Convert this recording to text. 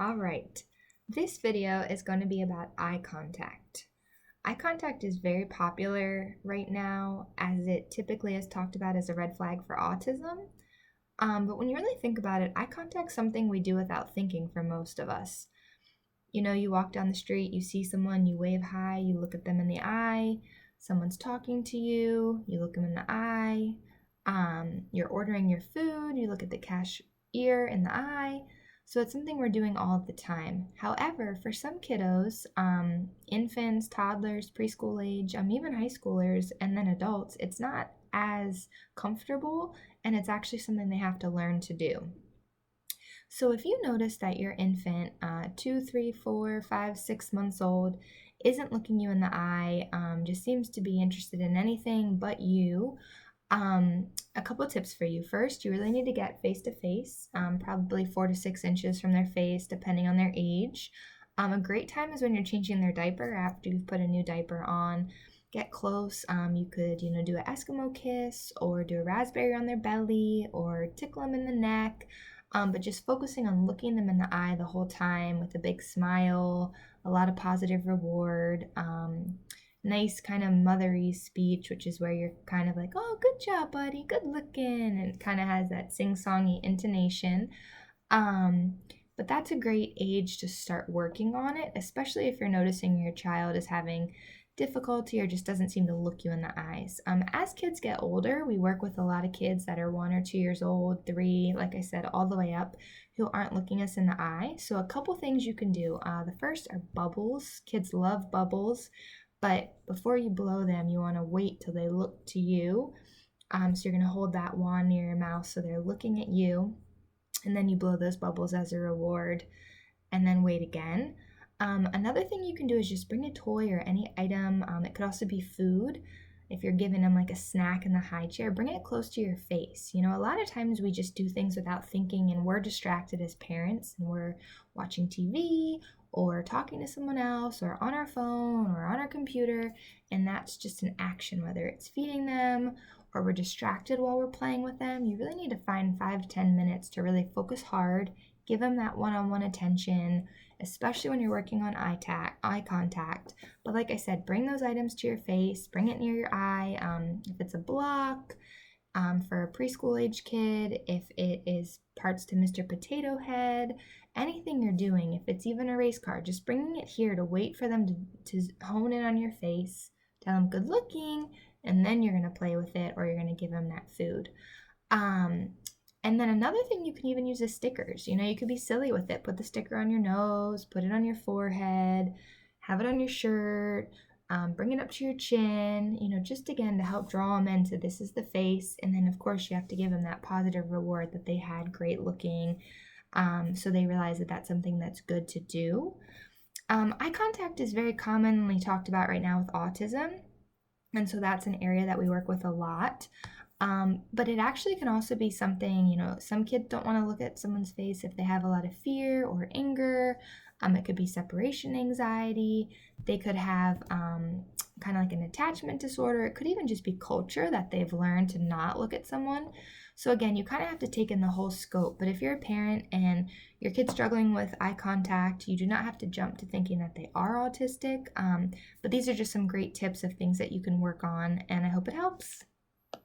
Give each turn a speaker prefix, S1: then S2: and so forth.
S1: All right, this video is going to be about eye contact. Eye contact is very popular right now as it typically is talked about as a red flag for autism. But when you really think about it, eye contact is something we do without thinking for most of us. You know, you walk down the street, you see someone, you wave hi, you look at them in the eye, someone's talking to you, you look them in the eye, you're ordering your food, you look at the cashier in the eye. So it's something we're doing all the time. However, for some kiddos, infants, toddlers, preschool age, even high schoolers, and then adults, it's not as comfortable and it's actually something they have to learn to do. So if you notice that your infant, 2, 3, 4, 5, 6 months old, isn't looking you in the eye, just seems to be interested in anything but you, a couple tips for you. First, you really need to get face to face, probably 4 to 6 inches from their face, depending on their age. A great time is when you're changing their diaper after you've put a new diaper on. Get close. You could, do an Eskimo kiss or do a raspberry on their belly or tickle them in the neck. But just focusing on looking them in the eye the whole time with a big smile, a lot of positive reward, nice kind of mothery speech, which is where you're kind of like, oh, good job, buddy, good looking, and it kind of has that sing-songy intonation. But that's a great age to start working on it, especially if you're noticing your child is having difficulty or just doesn't seem to look you in the eyes. As kids get older, we work with a lot of kids that are 1 or 2 years old, 3, like I said, all the way up, who aren't looking us in the eye. So a couple things you can do. The first are bubbles. Kids love bubbles, but before you blow them, you want to wait till they look to you. So you're going to hold that wand near your mouth so they're looking at you, and then you blow those bubbles as a reward, and then wait again. Another thing you can do is just bring a toy or any item. It could also be food. If you're giving them like a snack in the high chair, bring it close to your face. A lot of times we just do things without thinking and we're distracted as parents and we're watching TV or talking to someone else or on our phone or on our computer, and that's just an action, whether it's feeding them or we're distracted while we're playing with them. You really need to find 5 to 10 minutes to really focus hard, give them that one-on-one attention, especially when you're working on eye contact. But like I said, bring those items to your face, bring it near your eye. If it's a block, for a preschool age kid, if it is parts to Mr. Potato Head, anything you're doing, if it's even a race car, just bringing it here to wait for them to hone in on your face, tell them good looking, and then you're going to play with it or you're going to give them that food. And then another thing you can even use is stickers. You could be silly with it. Put the sticker on your nose, put it on your forehead, have it on your shirt, bring it up to your chin, just again to help draw them into this is the face. And then, of course, you have to give them that positive reward that they had great looking, so they realize that that's something that's good to do. Eye contact is very commonly talked about right now with autism. And so that's an area that we work with a lot. But it actually can also be something, some kids don't want to look at someone's face if they have a lot of fear or anger. It could be separation anxiety. They could have kind of like an attachment disorder. It could even just be culture that they've learned to not look at someone. So again, you kind of have to take in the whole scope. But if you're a parent and your kid's struggling with eye contact, you do not have to jump to thinking that they are autistic. But these are just some great tips of things that you can work on, and I hope it helps.